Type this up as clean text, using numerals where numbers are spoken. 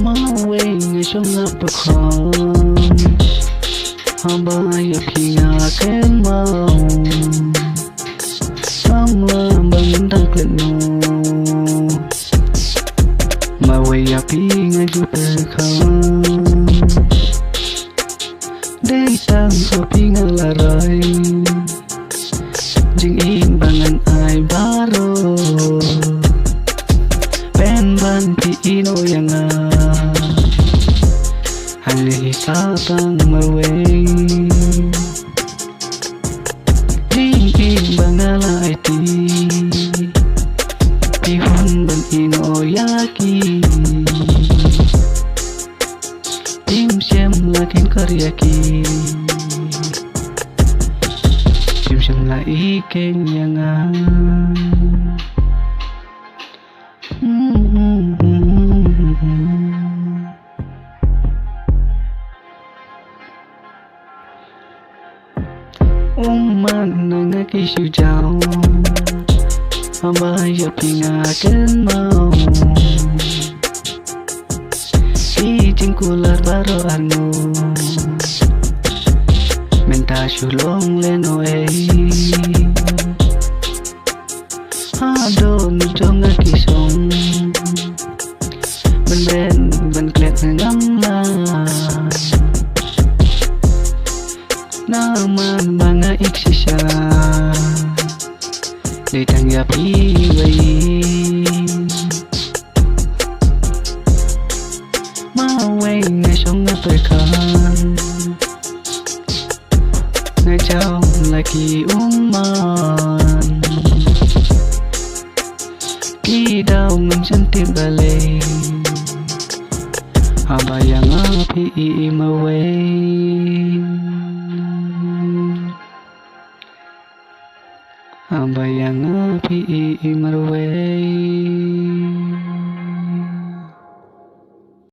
Mawe ngeshonga pakhan Habaya pinga kemau Samla bangundak lenu Mawe ya pinga jupakhan Datang ko pinga laray Jing imbangan ay baro Penban pi ino yang Hali satang mawe Jing imbangala iti Pihun ban ino yaki Tim siam lakin karyaki Tim siam la iken yang Uman nangakisu jauh Abaya pingakan mau Ijing kular baro anu Menta sulong leno Ado nujong ngakisong Ben klet ngamla Naman mga iksisya Ditanggapi bayi Maway ngesong ngaperkan Ngajaw lagi uman Kidaw ngansanti balay Abayang api imaway Abayang api imarway